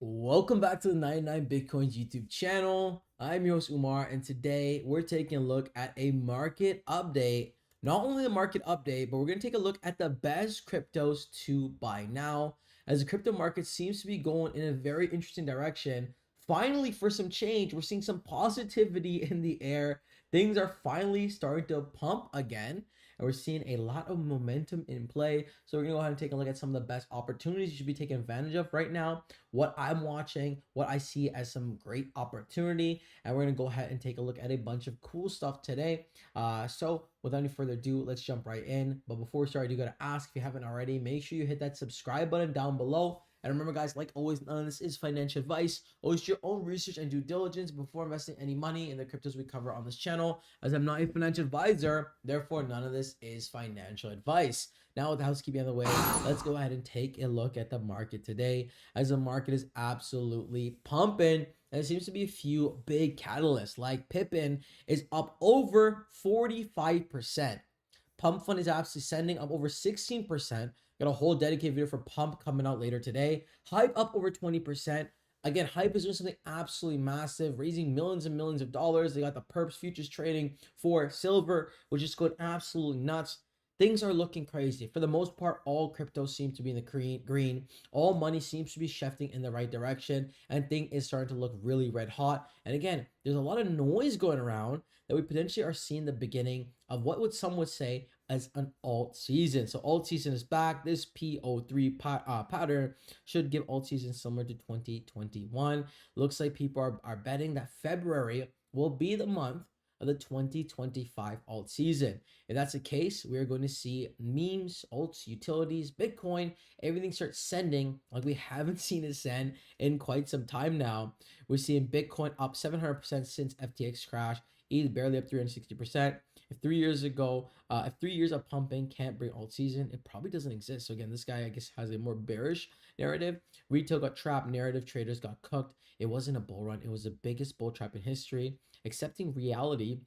Welcome back to the 99 Bitcoins YouTube channel. I'm your host Umar, and today we're taking a look at a market update. Not only the market update, but we're going to take a look at the best cryptos to buy now, as the crypto market seems to be going in a very interesting direction. Finally, for some change, we're seeing some positivity in the air. Things are finally starting to pump again, and we're seeing a lot of momentum in play. So we're gonna go ahead and take a look at some of the best opportunities you should be taking advantage of right now, what I'm watching, what I see as some great opportunity, and we're gonna go ahead and take a look at a bunch of cool stuff today. So without any further ado, let's jump right in. But before we start, I do gotta ask, if you haven't already, make sure you hit that subscribe button down below. And remember, guys, like always, none of this is financial advice. Always do your own research and due diligence before investing any money in the cryptos we cover on this channel, as I'm not a financial advisor. Therefore, none of this is financial advice. Now, with the housekeeping out of the way, let's go ahead and take a look at the market today, as the market is absolutely pumping. And there seems to be a few big catalysts, like pepe is up over 45%. Pump Fund is absolutely sending up over 16%. Got a whole dedicated video for Pump coming out later today. Hype up over 20%. Again, Hype is doing something absolutely massive, raising millions and millions of dollars. They got the perps futures trading for silver, which is going absolutely nuts. Things are looking crazy. For the most part, all crypto seem to be in the green. All money seems to be shifting in the right direction, and thing is starting to look really red hot. And again, there's a lot of noise going around that we potentially are seeing the beginning of what would some would say as an alt season. So alt season is back. This PO3 pattern should give alt season similar to 2021. Looks like people are betting that February will be the month of the 2025 alt season. If that's the case, we're going to see memes, alts, utilities, Bitcoin, everything start sending like we haven't seen it send in quite some time now. We're seeing Bitcoin up 700% since FTX crash. ETH barely up 360%. If 3 years ago, if 3 years of pumping can't bring alt season, it probably doesn't exist. So again, this guy, I guess, has a more bearish narrative. Retail got trapped, narrative traders got cooked. It wasn't a bull run. It was the biggest bull trap in history. Accepting reality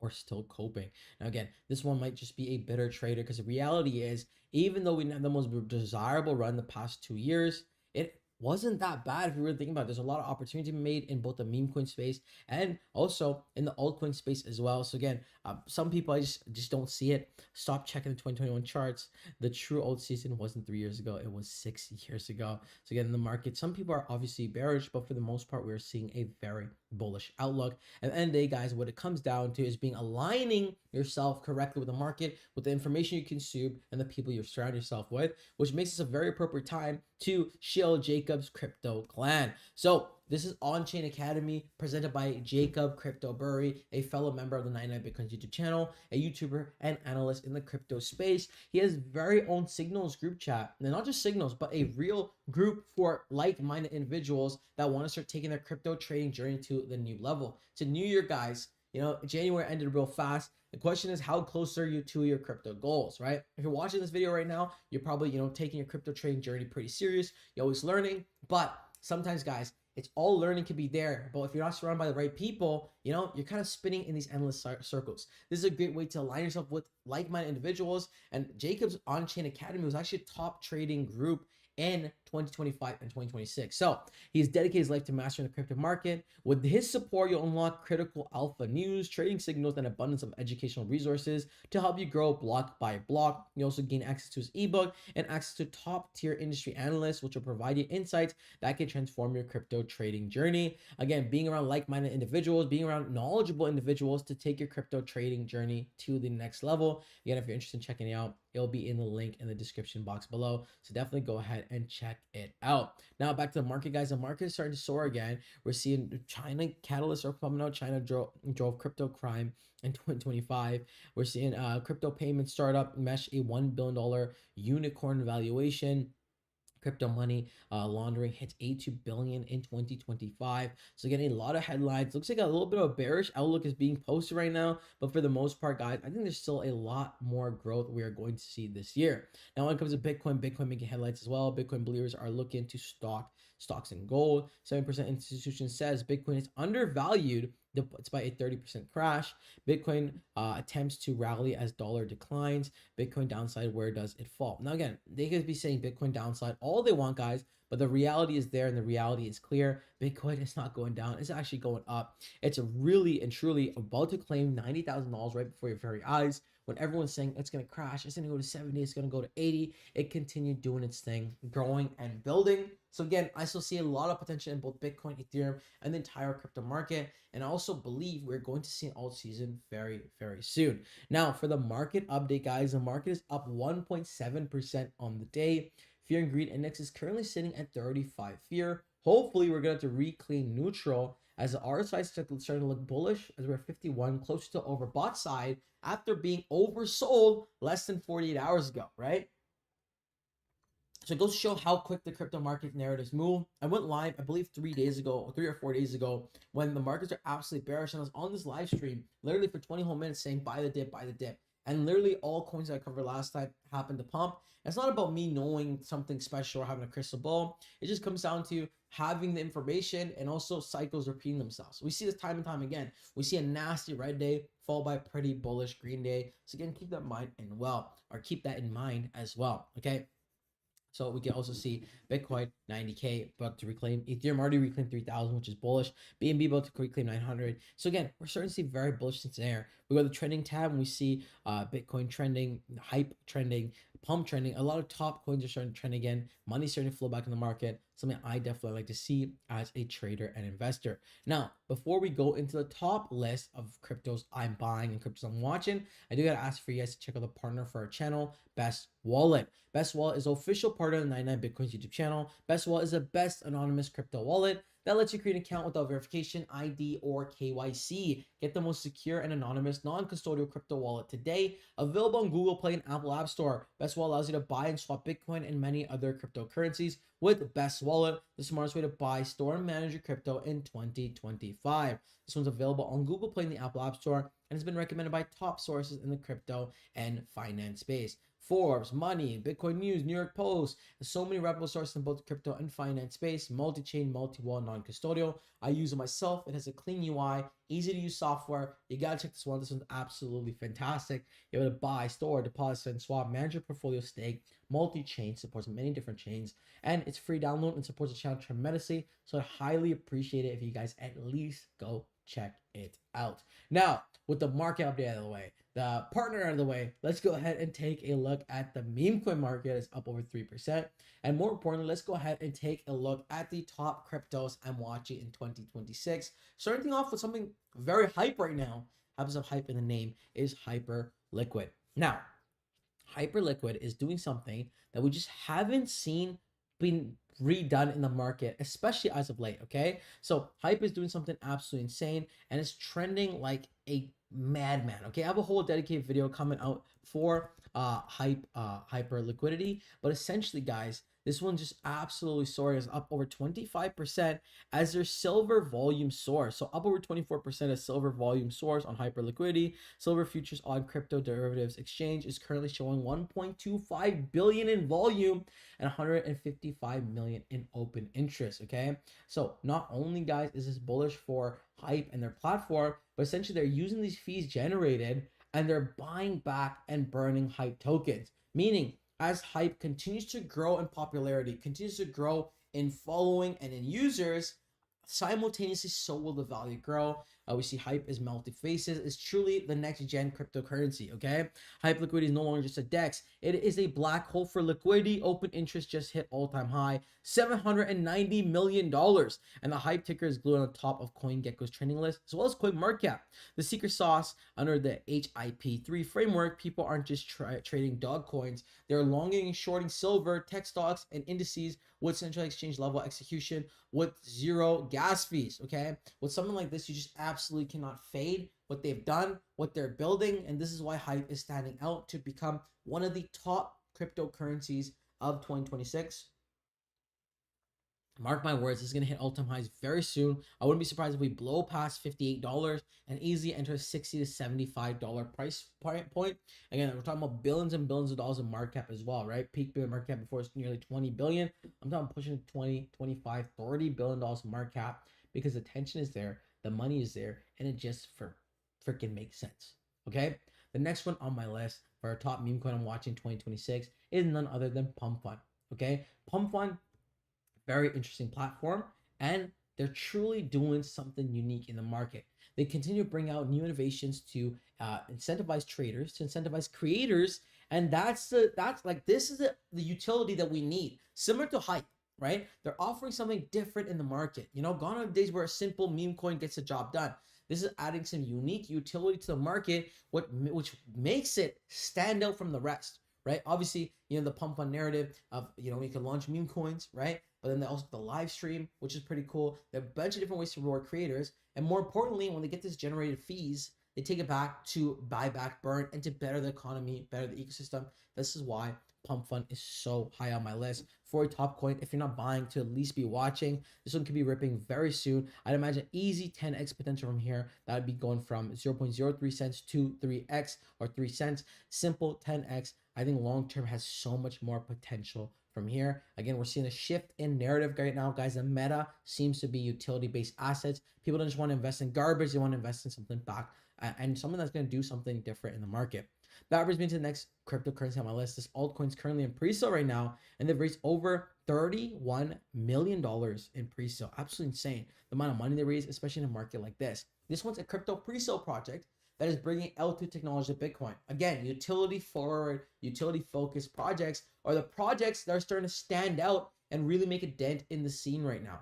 or still coping. Now, again, this one might just be a bitter trader, because the reality is, even though we didn't have the most desirable run the past 2 years, it wasn't that bad if you really think about it. There's a lot of opportunity made in both the meme coin space and also in the altcoin space as well. So again, some people, I just don't see it. Stop checking the 2021 charts. The true alt season wasn't 3 years ago, it was 6 years ago. So again, in the market, some people are obviously bearish, but for the most part, we're seeing a very bullish outlook. And at the end of the day, guys, what it comes down to is aligning yourself correctly with the market, with the information you consume, and the people you surround yourself with, which makes this a very appropriate time to shill Jacob's crypto clan. So this is On-Chain Academy, presented by Jacob Crypto Burry, a fellow member of the 99 Bitcoins YouTube channel, a YouTuber and analyst in the crypto space. He has very own Signals group chat, and not just Signals, but a real group for like-minded individuals that want to start taking their crypto trading journey to the new level. It's a new year, guys. You know, January ended real fast. The question is, how close are you to your crypto goals, right? If you're watching this video right now, you're probably, taking your crypto trading journey pretty serious. You're always learning, but sometimes, guys, it's all learning can be there, but if you're not surrounded by the right people, you're kind of spinning in these endless circles. This is a great way to align yourself with like-minded individuals. And Jacob's On-Chain Academy was actually a top trading group in 2025 and 2026. So he's dedicated his life to mastering the crypto market. With his support, you'll unlock critical alpha news, trading signals, and abundance of educational resources to help you grow block by block. You also gain access to his ebook and access to top tier industry analysts, which will provide you insights that can transform your crypto trading journey. Again, being around like-minded individuals, being around knowledgeable individuals to take your crypto trading journey to the next level. Again, if you're interested in checking it out, it'll be in the link in the description box below. So definitely go ahead and check it out. Now back to the market, guys. The market is starting to soar again. We're seeing China catalysts are coming out. China drove crypto crime in 2025. We're seeing crypto payment startup mesh a $1 billion unicorn valuation. Crypto money laundering hits 82 billion in 2025. So getting a lot of headlines. Looks like a little bit of a bearish outlook is being posted right now, but for the most part, guys, I think there's still a lot more growth we are going to see this year. Now, when it comes to Bitcoin making headlines as well. Bitcoin believers are looking to stock stocks and gold. 7% institution says Bitcoin is undervalued. Despite a 30% crash. Bitcoin attempts to rally as dollar declines. Bitcoin downside, where does it fall? Now again, they could be saying Bitcoin downside all they want, guys, but the reality is there and the reality is clear. Bitcoin is not going down, it's actually going up. It's a really and truly about to claim $90,000 right before your very eyes. When everyone's saying it's going to crash, it's going to go to 70, it's going to go to 80, it continued doing its thing, growing and building. So again, I still see a lot of potential in both Bitcoin, Ethereum, and the entire crypto market. And I also believe we're going to see an alt season very, very soon. Now, for the market update, guys, the market is up 1.7% on the day. Fear and greed index is currently sitting at 35 fear. Hopefully, we're going to reclaim neutral as the RSI is starting to look bullish as we're 51, close to overbought side after being oversold less than 48 hours ago, right? So it goes to show how quick the crypto market narratives move. I went live, I believe 3 days ago, or 3 or 4 days ago, when the markets are absolutely bearish. And I was on this live stream literally for 20 whole minutes saying buy the dip, buy the dip. And literally all coins that I covered last time happened to pump. It's not about me knowing something special or having a crystal ball. It just comes down to having the information and also cycles repeating themselves. We see this time and time again. We see a nasty red day followed by a pretty bullish green day. So again, keep that in mind and keep that in mind as well. Okay. So we can also see Bitcoin 90K about to reclaim, Ethereum already reclaimed 3,000, which is bullish. BNB about to reclaim 900. So again, we're starting to see very bullish things there. We go to the trending tab and we see Bitcoin trending, hype trending, pump trending. A lot of top coins are starting to trend again. Money's starting to flow back in the market. Something I definitely like to see as a trader and investor. Now, before we go into the top list of cryptos I'm buying and cryptos I'm watching, I do gotta ask for you guys to check out the partner for our channel, Best Wallet. Best Wallet is official partner of the 99 Bitcoins YouTube channel. Best Wallet is the best anonymous crypto wallet that lets you create an account without verification, ID, or KYC. Get the most secure and anonymous non-custodial crypto wallet today. Available on Google Play and Apple App Store. Best Wallet allows you to buy and swap Bitcoin and many other cryptocurrencies with Best Wallet, the smartest way to buy, store, and manage your crypto in 2025. This one's available on Google Play and the Apple App Store and has been recommended by top sources in the crypto and finance space. Forbes, Money, Bitcoin News, New York Post, so many reputable sources in both the crypto and finance space, multi-chain, multi-wall, non-custodial. I use it myself. It has a clean UI, easy to use software. You gotta check this one. This one's absolutely fantastic. You're able to buy, store, deposit, and swap, manage your portfolio stake, multi-chain, supports many different chains, and it's free download and supports the channel tremendously. So I highly appreciate it if you guys at least go check it out. Now, with the market update out of the way, the partner out of the way, let's go ahead and take a look at the meme coin market. It's up over 3%. And more importantly, let's go ahead and take a look at the top cryptos I'm watching in 2026. Starting off with something very hype right now, happens to have hype in the name, is Hyper Liquid. Now, Hyper Liquid is doing something that we just haven't seen been redone in the market, especially as of late. Okay, so Hype is doing something absolutely insane and it's trending like a madman. Okay, I have a whole dedicated video coming out for Hyper Liquidity, but essentially, guys, this one just absolutely soaring, is up over 25% as their silver volume soars. So up over 24% of silver volume soars on Hyper Liquidity. Silver futures on crypto derivatives exchange is currently showing 1.25 billion in volume and 155 million in open interest. Okay, so not only, guys, is this bullish for Hype and their platform, but essentially they're using these fees generated and they're buying back and burning Hype tokens, meaning as Hype continues to grow in popularity, continues to grow in following and in users, simultaneously so will the value grow. We see Hype is multi faces. It's truly the next gen cryptocurrency. Okay, Hype Liquidity is no longer just a DEX. It is a black hole for liquidity. Open interest just hit all-time high, $790 million, and the Hype ticker is glued on top of CoinGecko's trending list as well as CoinMarketCap. The secret sauce under the HIP3 framework, people aren't just trading dog coins. They're longing and shorting silver, tech stocks, and indices with central exchange level execution with zero gas fees. Okay, with something like this, you just absolutely cannot fade what they've done, what they're building, and this is why Hype is standing out to become one of the top cryptocurrencies of 2026. Mark my words, this is going to hit all-time highs very soon. I wouldn't be surprised if we blow past $58 and easily enter a $60 to $75 price point. Again, we're talking about billions and billions of dollars in market cap as well, right? Peak market cap before it's nearly 20 billion. I'm talking pushing 20, 25, $30 billion in market cap because the tension is there, the money is there, and it just freaking makes sense. Okay? The next one on my list for our top meme coin I'm watching 2026 is none other than Pump Fund. Okay? Pump Fund, very interesting platform, and they're truly doing something unique in the market. They continue to bring out new innovations to incentivize traders, to incentivize creators, and that's like this is the utility that we need, similar to Hype, right? They're offering something different in the market. You know, gone are the days where a simple meme coin gets the job done. This is adding some unique utility to the market, which makes it stand out from the rest, right? Obviously, you know, the pump fund narrative of, you know, you can launch meme coins, right? But then also the live stream, which is pretty cool. There are a bunch of different ways to reward creators. And more importantly, when they get this generated fees, they take it back to buy back burn and to better the economy, better the ecosystem. This is why Pump Fund is so high on my list for a top coin. If you're not buying, to at least be watching. This one could be ripping very soon. I'd imagine easy 10x potential from here. That would be going from 0.03 cents to 3x or 3 cents. Simple 10x. I think long term has so much more potential from here. Again, we're seeing a shift in narrative right now, guys. The meta seems to be utility-based assets. People don't just want to invest in garbage. They want to invest in something back and something that's going to do something different in the market. That brings me to the next cryptocurrency on my list. This altcoin is currently in pre-sale right now, and they've raised over $31 million in pre-sale. Absolutely insane the amount of money they raise, especially in a market like this. This one's a crypto pre-sale project that is bringing L2 technology to Bitcoin. Again, utility forward, utility focused projects are the projects that are starting to stand out and really make a dent in the scene right now.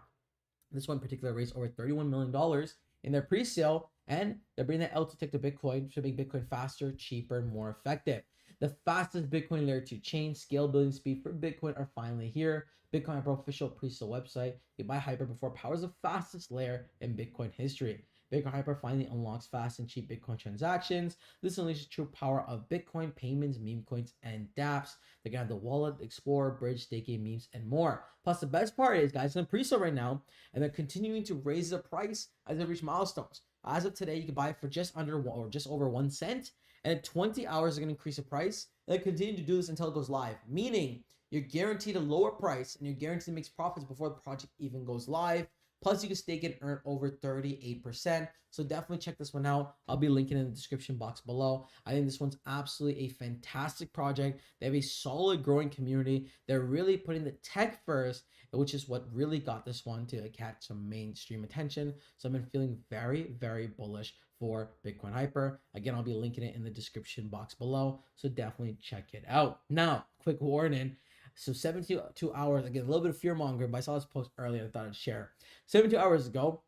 This one in particular raised over $31 million in their pre-sale, and they're bringing that L2 tech to Bitcoin to make Bitcoin faster, cheaper, and more effective. The fastest Bitcoin layer 2 chain, scalability, and speed for Bitcoin are finally here. Bitcoin Hyper official pre-sale website. You buy Hyper before power is the fastest layer in Bitcoin history. Bitcoin Hyper finally unlocks fast and cheap Bitcoin transactions. This unleashes the true power of Bitcoin payments, meme coins, and dApps. They're gonna have the wallet, Explorer, bridge, staking, memes, and more. Plus, the best part is, guys, it's in pre-sale right now, and they're continuing to raise the price as they reach milestones. As of today, you can buy it for just under or just over 1 cent, and in 20 hours, they're gonna increase the price. And they continue to do this until it goes live, meaning you're guaranteed a lower price and you're guaranteed to make profits before the project even goes live. Plus, you can stake and earn over 38%. So definitely check this one out. I'll be linking in the description box below. I think this one's absolutely a fantastic project. They have a solid growing community. They're really putting the tech first, which is what really got this one to catch some mainstream attention. So I've been feeling very, very bullish for Bitcoin Hyper. Again, I'll be linking it in the description box below. So definitely check it out. Now, quick warning. So 72 hours, again, a little bit of fear mongering, but I saw this post earlier. I thought I'd share. 72 hours ago,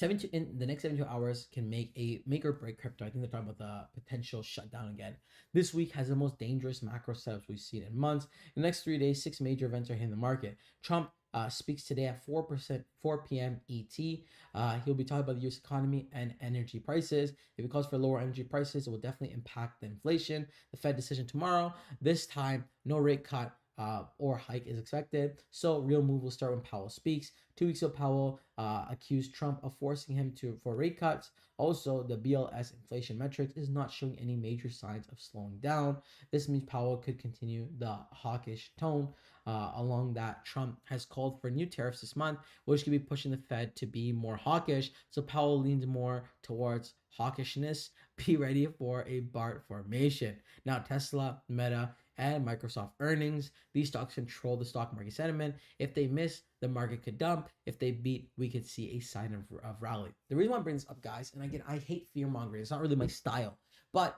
in the next 72 hours can make or break crypto. I think they're talking about the potential shutdown again. This week has the most dangerous macro setups we've seen in months. In the next 3 days, 6 major events are hitting the market. Trump speaks today at 4 p.m. ET. He'll be talking about the U.S. economy and energy prices. If he calls for lower energy prices, it will definitely impact the inflation. The Fed decision tomorrow. This time, no rate cut or hike is expected. So real move will start when Powell speaks. 2 weeks ago, Powell accused Trump of forcing him for rate cuts. Also, the BLS inflation metrics is not showing any major signs of slowing down. This means Powell could continue the hawkish tone. Along that, Trump has called for new tariffs this month, which could be pushing the Fed to be more hawkish. So Powell leans more towards hawkishness. Be ready for a BART formation. Now, Tesla, Meta, and Microsoft earnings. These stocks control the stock market sentiment. If they miss, the market could dump. If they beat, we could see a sign of rally. The reason why I bring this up, guys, and again, I hate fear mongering. It's not really my style. But,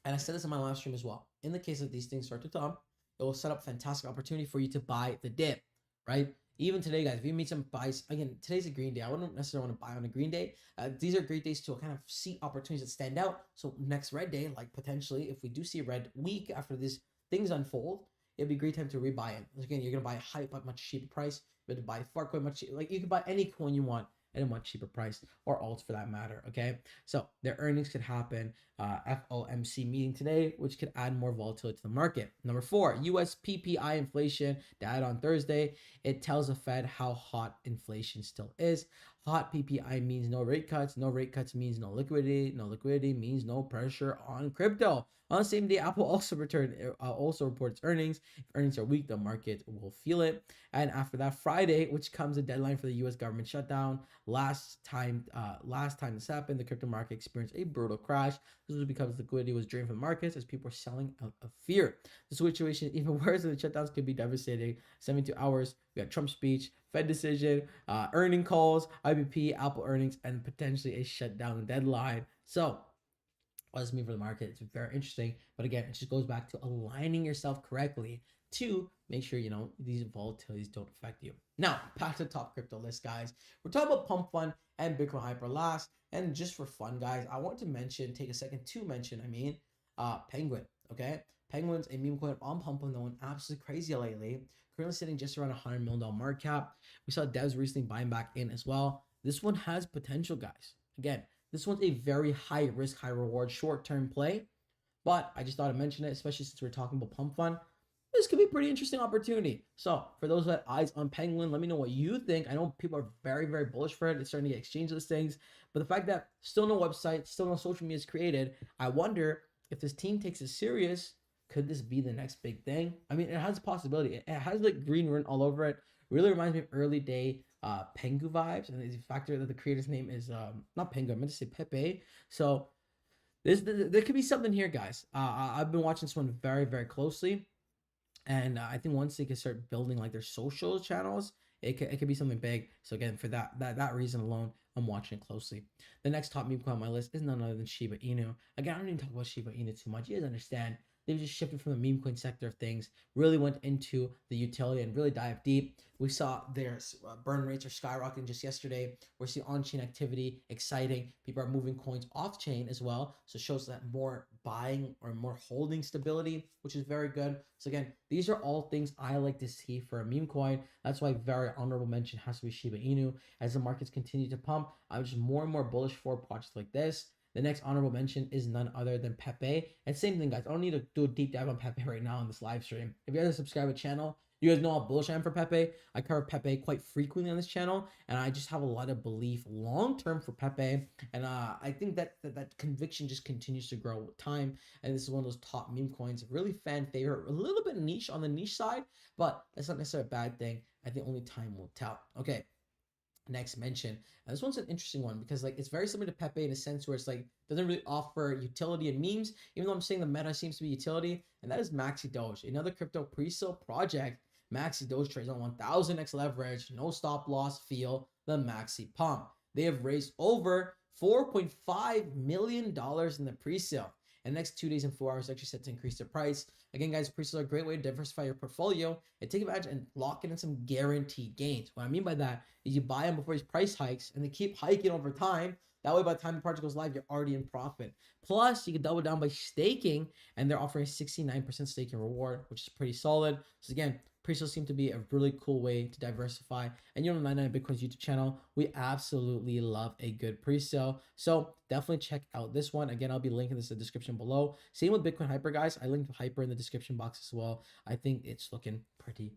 and I said this in my last stream as well, in the case that these things start to dump, it will set up fantastic opportunity for you to buy the dip, right? Even today, guys, if you meet some buys, again, today's a green day. I wouldn't necessarily want to buy on a green day. These are great days to kind of see opportunities that stand out. So next red day, like potentially, if we do see a red week after these things unfold, it'd be a great time to rebuy it. Again, you're going to buy Hype at much cheaper price. You have to buy Farcoin much cheaper. Like you can buy any coin you want at a much cheaper price, or alts for that matter. Okay, so their earnings could happen. FOMC meeting today, which could add more volatility to the market. Number 4, US PPI inflation data on Thursday. It tells the Fed how hot inflation still is. Hot PPI means no rate cuts. No rate cuts means no liquidity. No liquidity means no pressure on crypto. On the same day, Apple also reports earnings. If earnings are weak, the market will feel it. And after that, Friday, which comes a deadline for the U.S. government shutdown. Last time this happened, the crypto market experienced a brutal crash. This was because liquidity was drained from the markets as people were selling out of fear. The situation is even worse, and the shutdowns could be devastating. 72 hours. We got Trump's speech, Fed decision, earning calls, IBP, Apple earnings, and potentially a shutdown deadline. So what does it mean for the market? It's very interesting. But again, it just goes back to aligning yourself correctly to make sure, these volatilities don't affect you. Now, back to the top crypto list, guys. We're talking about Pump Fund and Bitcoin Hyper last. And just for fun, guys, I want to take a second to mention, Penguin, okay? Penguin's a meme coin on Pump Fund that went absolutely crazy lately. Currently sitting just around $100 million market cap. We saw devs recently buying back in as well. This one has potential, guys. Again, this one's a very high risk, high reward, short-term play. But I just thought I'd mention it, especially since we're talking about Pump Fund. This could be a pretty interesting opportunity. So for those who have eyes on Penguin, let me know what you think. I know people are very, very bullish for it. It's starting to get exchange listings. But the fact that still no website, still no social media is created, I wonder if this team takes it serious, could this be the next big thing? I mean, it has a possibility. It has like green rune all over it. Really reminds me of early day Pengu vibes. And the factor that the creator's name is not Pengu, I meant to say Pepe. So there could be something here, guys. I've been watching this one very, very closely. And I think once they can start building like their social channels, it could be something big. So again, for that reason alone, I'm watching it closely. The next top meme coin on my list is none other than Shiba Inu. Again, I don't even talk about Shiba Inu too much. You guys understand. They've just shifted from the meme coin sector of things, really went into the utility and really dived deep. We saw their burn rates are skyrocketing just yesterday. We're seeing on-chain activity, exciting. People are moving coins off-chain as well. So it shows that more buying or more holding stability, which is very good. So again, these are all things I like to see for a meme coin. That's why very honorable mention has to be Shiba Inu. As the markets continue to pump, I'm just more and more bullish for projects like this. The next honorable mention is none other than Pepe. And same thing, guys. I don't need to do a deep dive on Pepe right now on this live stream. If you guys subscribe to the channel, you guys know how bullish I am for Pepe. I cover Pepe quite frequently on this channel, and I just have a lot of belief long-term for Pepe. And I think that conviction just continues to grow with time. And this is one of those top meme coins, really fan favorite, a little bit niche on the niche side, but that's not necessarily a bad thing. I think only time will tell. Okay. Next mention. This one's an interesting one because it's very similar to Pepe in a sense where it's doesn't really offer utility and memes, even though I'm saying the meta seems to be utility, and that is Maxi Doge, another crypto pre-sale project. Maxi Doge trades on 1000x leverage, no stop loss, feel the Maxi pump. They have raised over $4.5 million in the pre-sale. And the next 2 days and 4 hours actually set to increase the price. Again, guys, pre-sales are a great way to diversify your portfolio and take advantage and lock in some guaranteed gains. What I mean by that is you buy them before these price hikes and they keep hiking over time. That way, by the time the project goes live, you're already in profit. Plus, you can double down by staking, and they're offering a 69% staking reward, which is pretty solid. So again, pre-sales seem to be a really cool way to diversify. And 99 Bitcoin's YouTube channel, we absolutely love a good pre-sale. So definitely check out this one. Again, I'll be linking this in the description below. Same with Bitcoin Hyper, guys. I linked Hyper in the description box as well. I think it's looking pretty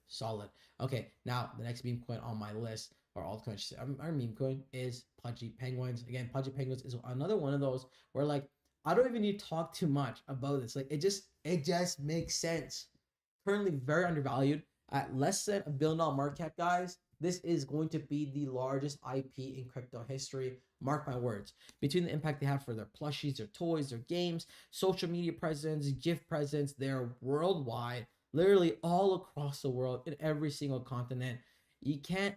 solid. Okay, now the next meme coin on my list, or altcoin, our meme coin, is Pudgy Penguins. Again, Pudgy Penguins is another one of those where I don't even need to talk too much about this. It just makes sense. Currently very undervalued at less than $1 billion market cap, guys. This is going to be the largest IP in crypto history. Mark my words. Between the impact they have for their plushies, their toys, their games, social media presence, gift presence, they're worldwide, literally all across the world, in every single continent. You can't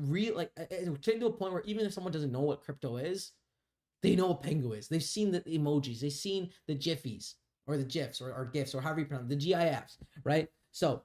it's getting to a point where even if someone doesn't know what crypto is, they know what Pengu is. They've seen the emojis, they've seen the jiffies or the gifs or gifs or however you pronounce it, the GIFs, right? So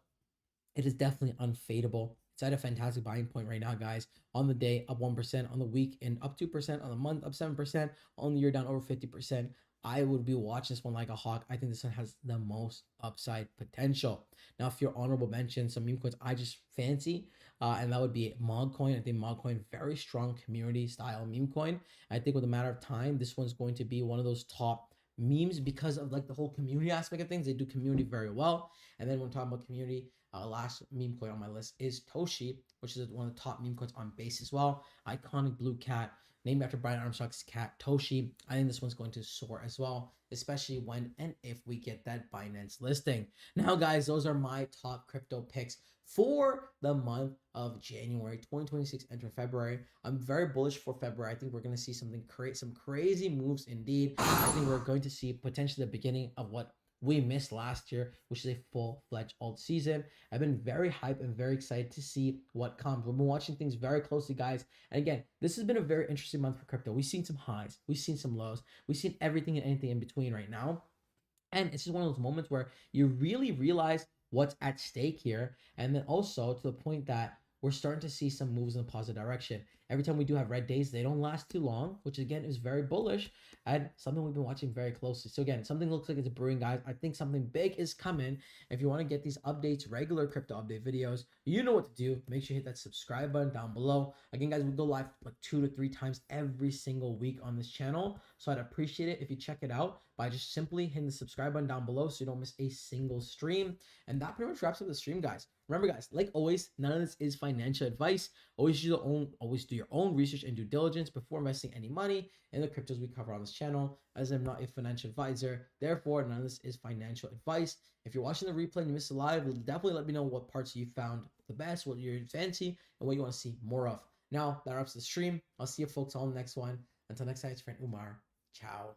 it is definitely unfadable. It's at a fantastic buying point right now, guys. On the day, up 1%, on the week, and up 2%, on the month, up 7%, on the year, down over 50%. I would be watching this one like a hawk. I think this one has the most upside potential. Now, if you're honorable mention, some meme coins I just fancy, and that would be Coin. I think Coin, very strong community style meme coin. I think with a matter of time, this one's going to be one of those top memes because of like the whole community aspect of things. They do community very well. And then when talking about community, last meme coin on my list is Toshi, which is one of the top meme coins on base as well. Iconic blue cat, named after Brian Armstrong's cat, Toshi. I think this one's going to soar as well, especially when and if we get that Binance listing. Now, guys, those are my top crypto picks for the month of January 2026, enter February. I'm very bullish for February. I think we're going to see some crazy moves indeed. I think we're going to see potentially the beginning of what we missed last year, which is a full-fledged alt season. I've been very hyped and very excited to see what comes. We've been watching things very closely, guys. And again, this has been a very interesting month for crypto. We've seen some highs, we've seen some lows, we've seen everything and anything in between right now. And it's just one of those moments where you really realize what's at stake here. And then also to the point that we're starting to see some moves in the positive direction. Every time we do have red days, they don't last too long, which again is very bullish and something we've been watching very closely. So again, something looks like it's brewing, guys. I think something big is coming. If you want to get these updates, regular crypto update videos, you know what to do. Make sure you hit that subscribe button down below. Again, guys, we go live like 2 to 3 times every single week on this channel. So I'd appreciate it if you check it out by just simply hitting the subscribe button down below so you don't miss a single stream. And that pretty much wraps up the stream, guys. Remember, guys, like always, none of this is financial advice. Always do your own research and due diligence before investing any money in the cryptos we cover on this channel, as I'm not a financial advisor. Therefore, none of this is financial advice. If you're watching the replay and you missed a live, definitely let me know what parts you found the best, what you're fancy, and what you want to see more of. Now, that wraps the stream. I'll see you folks on the next one. Until next time, it's friend Umar. Ciao.